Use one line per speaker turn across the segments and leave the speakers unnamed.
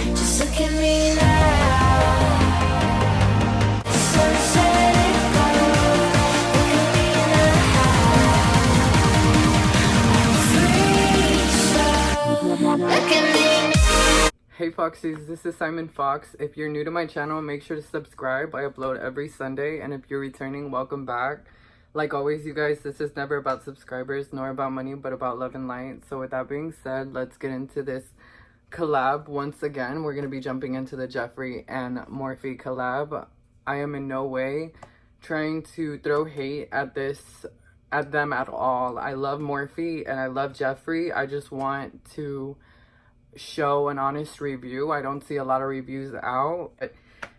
Just look at me now. Sunset it goes. Look at me now. I'm free, so look at me.
Hey Foxies, this is Simon Fox. If you're new to my channel, make sure to subscribe. I upload every Sunday, and if you're returning, welcome back. Like always, you guys, this is never about subscribers nor about money, but about love and light. So with that being said, let's get into this collab once again. We're going to be jumping into the Jeffree and Morphe collab. I am in no way trying to throw hate at them at all. I love Morphe and I love Jeffree. I just want to show an honest review. I don't see a lot of reviews out.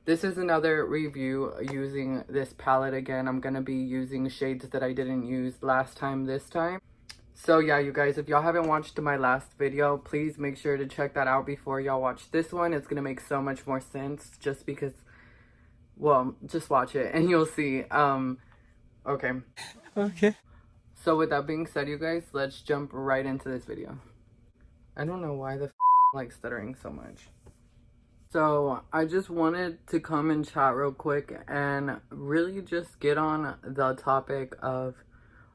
This is another review using this palette again. I'm gonna be using shades that I didn't use last time this time. So yeah, you guys, if y'all haven't watched my last video, please make sure to check that out before y'all watch this one. It's gonna make so much more sense just because, well, just watch it and you'll see. Okay. So with that being said, you guys, let's jump right into this video. I don't know why the like stuttering so much. So I just wanted to come and chat real quick and really just get on the topic of,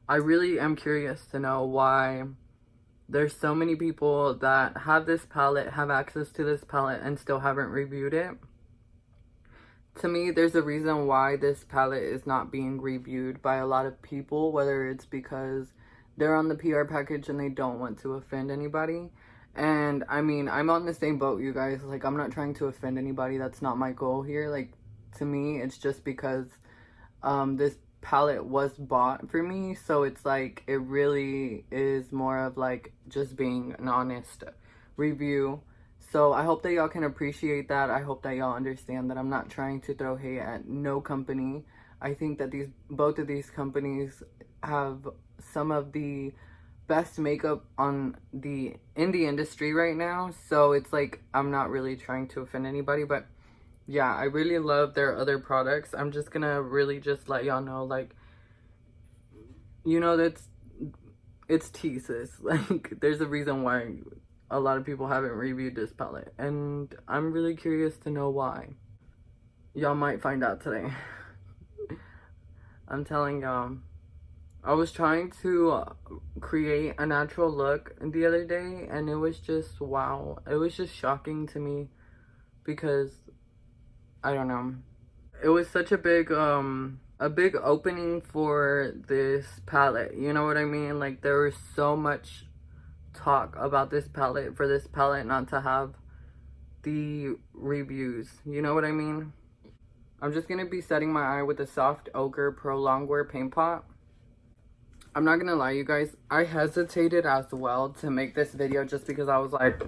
I really am curious to know why there's so many people that have this palette, have access to this palette, and still haven't reviewed it. To me, there's a reason why this palette is not being reviewed by a lot of people, whether it's because they're on the PR package and they don't want to offend anybody. And I mean, I'm on the same boat, you guys. Like, I'm not trying to offend anybody. That's not my goal here. Like, to me, it's just because this palette was bought for me. So it's like, it really is more of like just being an honest review. So I hope that y'all can appreciate that. I hope that y'all understand that I'm not trying to throw hate at no company. I think that both of these companies have some of the best makeup in the industry right now. So it's like, I'm not really trying to offend anybody, but yeah, I really love their other products. I'm just gonna really just let y'all know, like, you know, it's tea, sis. Like, there's a reason why a lot of people haven't reviewed this palette, and I'm really curious to know why. Y'all might find out today. I'm telling y'all. I was trying to create a natural look the other day, and it was just, wow. It was just shocking to me because, I don't know. It was such a big opening for this palette. You know what I mean? Like, there was so much talk about this palette, for this palette not to have the reviews. You know what I mean? I'm just going to be setting my eye with the Soft Ochre Pro Longwear Paint Pot. I'm not gonna lie, you guys, I hesitated as well to make this video just because I was like,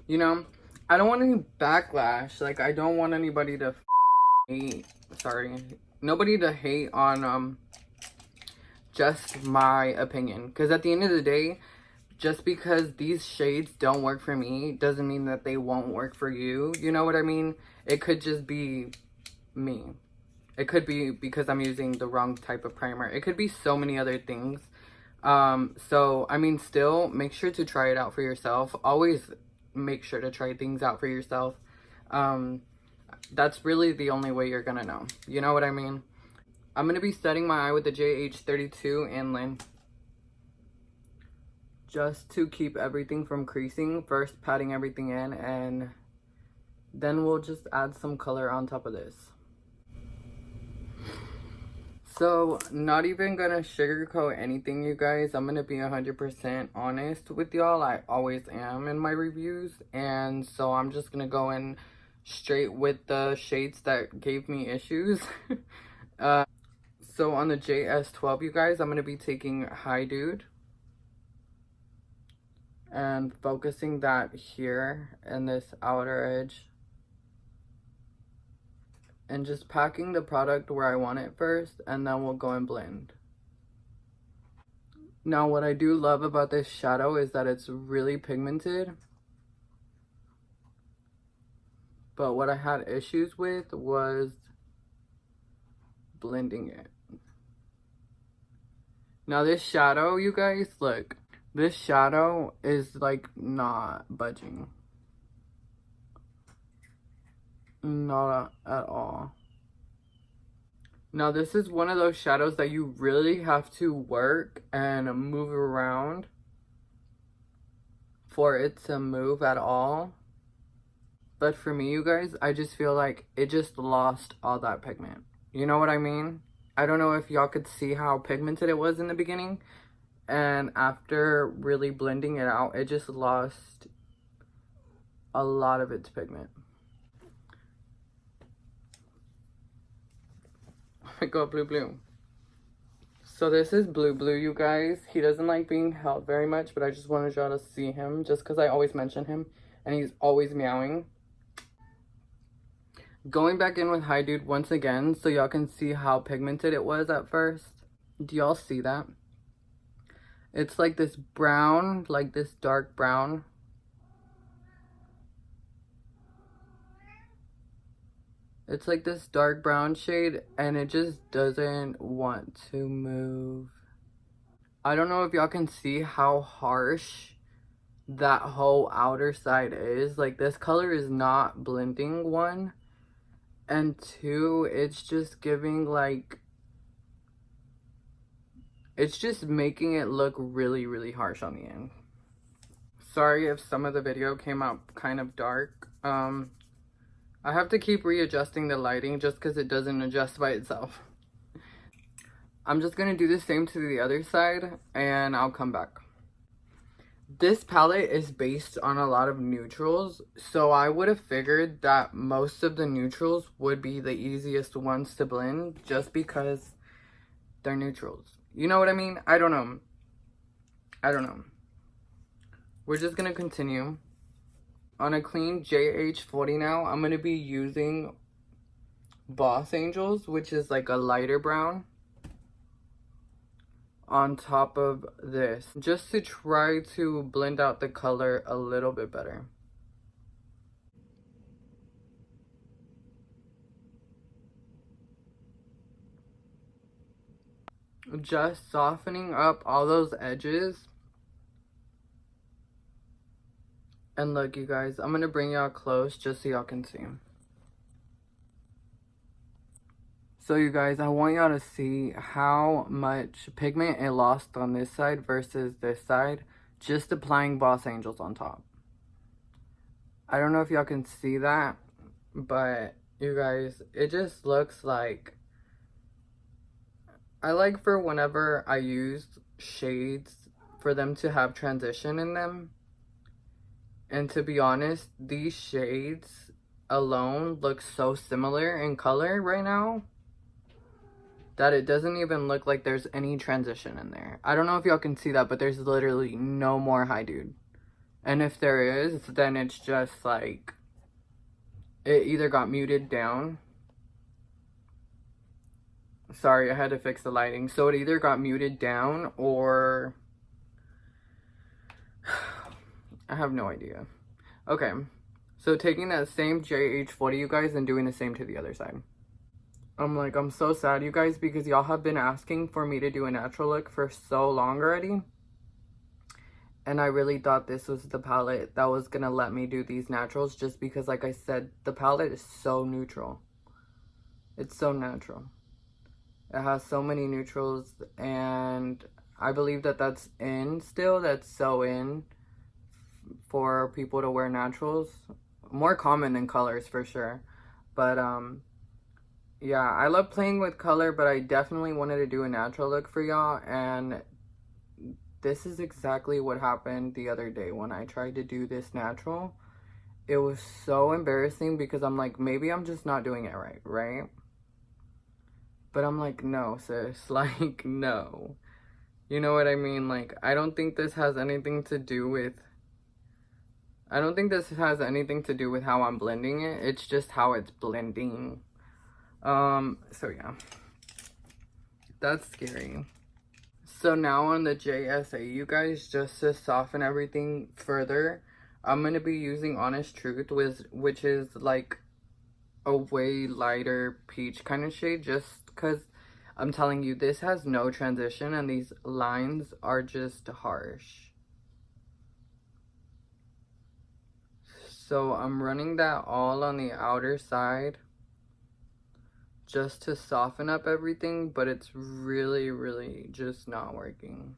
you know, I don't want any backlash. Like, I don't want anybody to hate, nobody to hate on just my opinion. Because at the end of the day, just because these shades don't work for me doesn't mean that they won't work for you. You know what I mean? It could just be me. It could be because I'm using the wrong type of primer. It could be so many other things. So, I mean, still, make sure to try it out for yourself. Always make sure to try things out for yourself. That's really the only way you're gonna know. You know what I mean? I'm gonna be setting my eye with the JH32 Inland, just to keep everything from creasing. First, patting everything in, and then we'll just add some color on top of this. So, not even gonna sugarcoat anything, you guys. I'm gonna be 100% honest with y'all. I always am in my reviews. And so I'm just gonna go in straight with the shades that gave me issues. So on the JS12, you guys, I'm gonna be taking Hi Dude and focusing that here in this outer edge. And just packing the product where I want it first, and then we'll go and blend. Now, what I do love about this shadow is that it's really pigmented. But what I had issues with was blending it. Now this shadow, you guys, look. This shadow is like not budging. Not at all. Now this is one of those shadows that you really have to work and move around for it to move at all. But for me, you guys, I just feel like it just lost all that pigment. You know what I mean? I don't know if y'all could see how pigmented it was in the beginning. And after really blending it out, it just lost a lot of its pigment. Oh my god, Blue Blue. So this is Blue Blue, you guys. He doesn't like being held very much, but I just wanted y'all to see him just because I always mention him. And he's always meowing. Going back in with Hi Dude once again so y'all can see how pigmented it was at first. Do y'all see that? It's like this brown, like this dark brown. It's like this dark brown shade and it just doesn't want to move. I don't know if y'all can see how harsh that whole outer side is. Like this color is not blending, one. And two, it's just giving like, it's just making it look really, really harsh on the end. Sorry if some of the video came out kind of dark. I have to keep readjusting the lighting just because it doesn't adjust by itself. I'm just going to do the same to the other side and I'll come back. This palette is based on a lot of neutrals, so I would have figured that most of the neutrals would be the easiest ones to blend just because they're neutrals. You know what I mean? I don't know. We're just going to continue. On a clean JH40 now, I'm going to be using Boss Angels, which is like a lighter brown, on top of this, just to try to blend out the color a little bit better. Just softening up all those edges. And look, you guys, I'm gonna bring y'all close just so y'all can see. So you guys, I want y'all to see how much pigment it lost on this side versus this side, just applying Boss Angels on top. I don't know if y'all can see that, but you guys, it just looks like, I like for whenever I use shades for them to have transition in them. And to be honest, these shades alone look so similar in color right now that it doesn't even look like there's any transition in there. I don't know if y'all can see that, but there's literally no more Hi Dude. And if there is, then it's just like, it either got muted down. Sorry, I had to fix the lighting. So it either got muted down or I have no idea. Okay, so taking that same JH40, you guys, and doing the same to the other side. I'm so sad, you guys, because y'all have been asking for me to do a natural look for so long already. And I really thought this was the palette that was gonna let me do these naturals, just because, like I said, the palette is so neutral. It's so natural. It has so many neutrals, and I believe that that's in still. That's so in for people to wear naturals. More common than colors for sure. But yeah, I love playing with color, but I definitely wanted to do a natural look for y'all, and this is exactly what happened the other day when I tried to do this natural. It was so embarrassing because I'm like, maybe I'm just not doing it right? But I'm like, no, sis, like, no. You know what I mean? Like, I don't think this has anything to do with how I'm blending it. It's just how it's blending. So yeah. That's scary. So now on the JSA, you guys, just to soften everything further, I'm going to be using Honest Truth, which is like a way lighter peach kind of shade, just because I'm telling you, this has no transition and these lines are just harsh. So I'm running that all on the outer side just to soften up everything, but it's really just not working.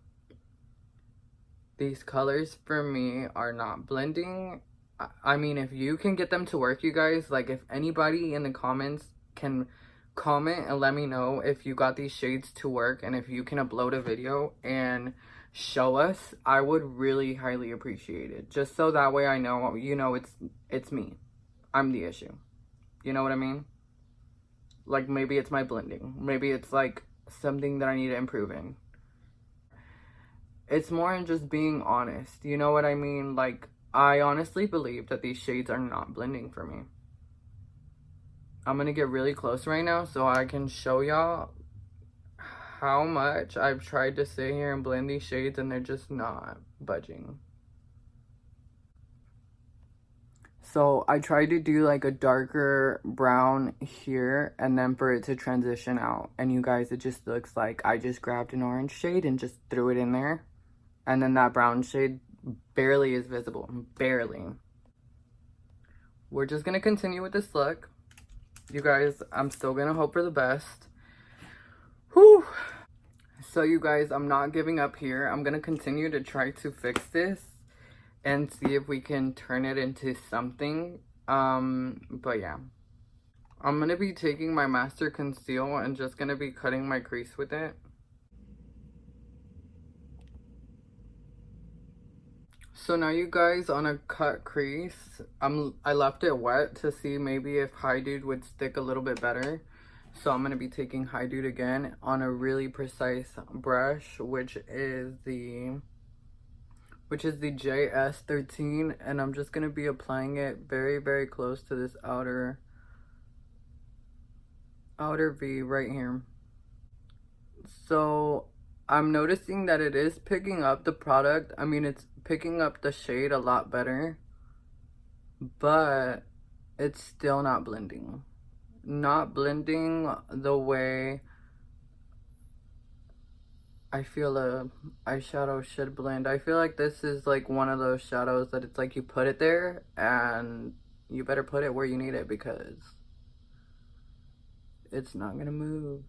These colors for me are not blending. I mean, if you can get them to work, you guys, like if anybody in the comments can comment and let me know if you got these shades to work and if you can upload a video and show us, I would really highly appreciate it. Just so that way I know, you know, it's me. I'm the issue. You know what I mean? Like maybe it's my blending. Maybe it's like something that I need to improve in. It's more in just being honest. You know what I mean? Like, I honestly believe that these shades are not blending for me. I'm gonna get really close right now so I can show y'all how much I've tried to sit here and blend these shades and they're just not budging. So I tried to do like a darker brown here and then for it to transition out. And you guys, it just looks like I just grabbed an orange shade and just threw it in there. And then that brown shade barely is visible. Barely. We're just going to continue with this look. You guys, I'm still going to hope for the best. Whew. So you guys, I'm not giving up here. I'm going to continue to try to fix this and see if we can turn it into something. But yeah. I'm going to be taking my Master Conceal and just going to be cutting my crease with it. So now you guys, on a cut crease, I left it wet to see maybe if High Dude would stick a little bit better. So I'm going to be taking High Dude again on a really precise brush, which is the JS13, and I'm just going to be applying it very close to this outer V right here. So I'm noticing that it is picking up the product. I mean, it's picking up the shade a lot better, but it's still not blending. Not blending the way I feel a eyeshadow should blend. I feel like this is like one of those shadows that it's like you put it there and you better put it where you need it because it's not gonna move.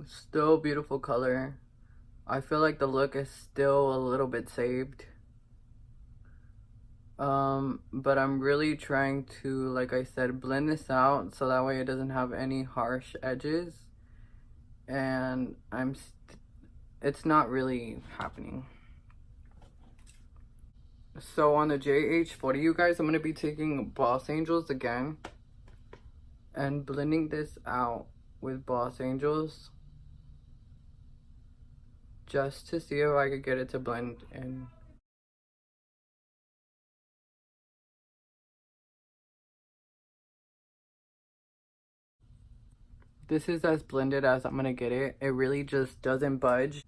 Still beautiful color. I feel like the look is still a little bit saved. But I'm really trying to, like I said, blend this out so that way it doesn't have any harsh edges. And it's not really happening. So on the JH40, you guys, I'm going to be taking Boss Angels again and blending this out with Boss Angels just to see if I could get it to blend in. This is as blended as I'm gonna get it. It really just doesn't budge.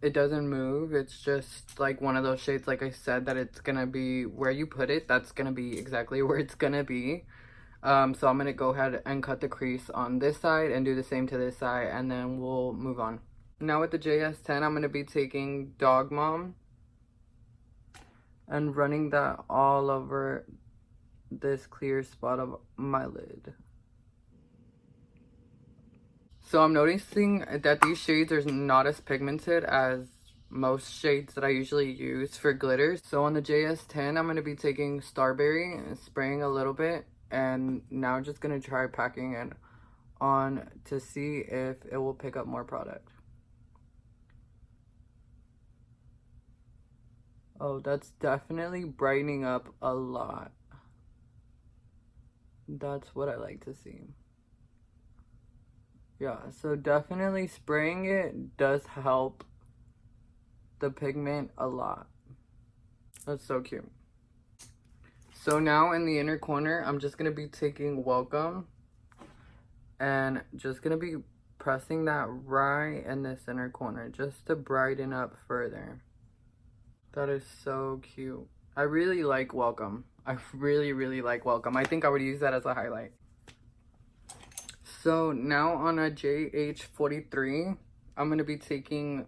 It doesn't move. It's just like one of those shades, like I said, that it's gonna be where you put it. That's gonna be exactly where it's gonna be. So I'm gonna go ahead and cut the crease on this side and do the same to this side, and then we'll move on. Now with the JS10, I'm gonna be taking Dog Mom and running that all over this clear spot of my lid. So I'm noticing that these shades are not as pigmented as most shades that I usually use for glitters. So on the JS10, I'm going to be taking Starberry and spraying a little bit. And now just going to try packing it on to see if it will pick up more product. Oh, that's definitely brightening up a lot. That's what I like to see. Yeah, so definitely spraying it does help the pigment a lot. That's so cute. So now in the inner corner, I'm just going to be taking Welcome and just going to be pressing that right in this inner corner just to brighten up further. That is so cute. I really like Welcome. I really like Welcome. I think I would use that as a highlight. So now on a JH43, I'm going to be taking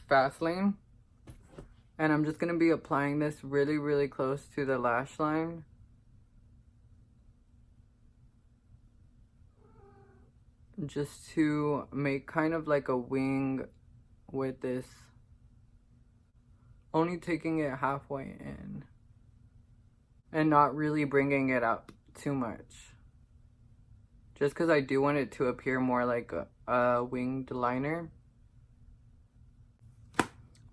Fast Lane And I'm just going to be applying this really, really close to the lash line. Just to make kind of like a wing with this. Only taking it halfway in. And not really bringing it up too much. Just because I do want it to appear more like a winged liner.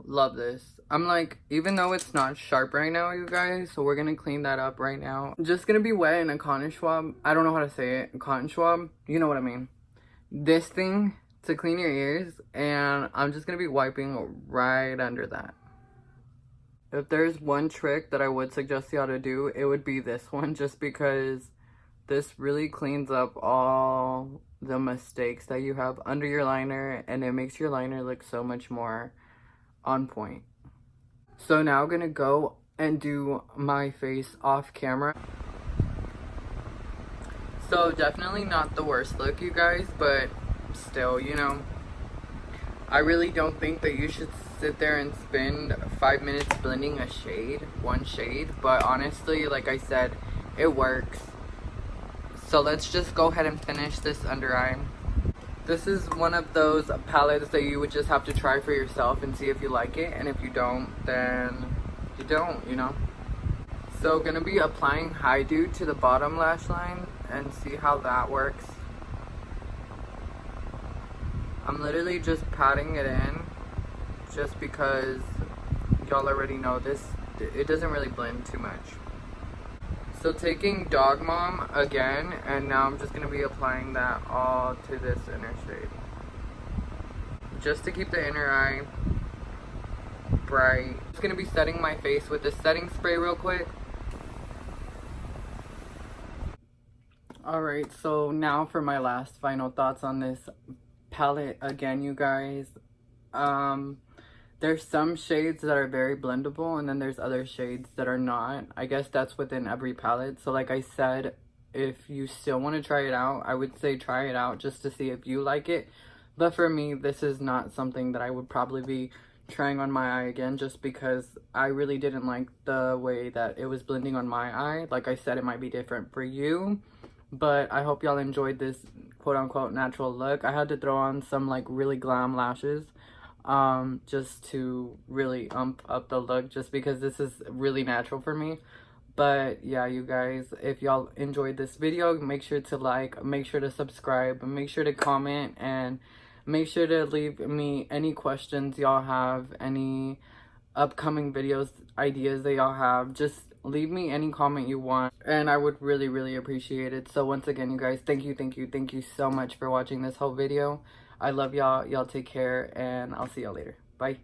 Love this. I'm like, even though it's not sharp right now, you guys, so we're gonna clean that up right now. Just gonna be wet in a cotton swab. I don't know how to say it. Cotton swab, you know what I mean. This thing to clean your ears, and I'm just gonna be wiping right under that. If there's one trick that I would suggest y'all to do, it would be this one, just because this really cleans up all the mistakes that you have under your liner, and it makes your liner look so much more on point. So now I'm gonna go and do my face off camera. So definitely not the worst look, you guys, but still, you know, I really don't think that you should sit there and spend 5 minutes blending a shade, one shade, but honestly, like I said, it works. So let's just go ahead and finish this under eye. This is one of those palettes that you would just have to try for yourself and see if you like it, and if you don't, then you don't, you know. So gonna be applying High Dew to the bottom lash line and see how that works. I'm literally just patting it in just because y'all already know this, it doesn't really blend too much. So taking Dog Mom again, and now I'm just going to be applying that all to this inner shade. Just to keep the inner eye bright. I'm just going to be setting my face with this setting spray real quick. Alright, so now for my last final thoughts on this palette again, you guys. There's some shades that are very blendable, and then there's other shades that are not. I guess that's within every palette. So like I said, if you still want to try it out, I would say try it out just to see if you like it. But for me, this is not something that I would probably be trying on my eye again, just because I really didn't like the way that it was blending on my eye. Like I said, it might be different for you, but I hope y'all enjoyed this quote-unquote natural look. I had to throw on some like really glam lashes just to really up the look, just because this is really natural for me. But yeah, you guys, if y'all enjoyed this video, make sure to like, make sure to subscribe, make sure to comment, and make sure to leave me any questions y'all have, any upcoming videos ideas that y'all have. Just leave me any comment you want, and I would really, really appreciate it. So once again, you guys, thank you so much for watching this whole video. I love y'all. Y'all take care, and I'll see y'all later. Bye.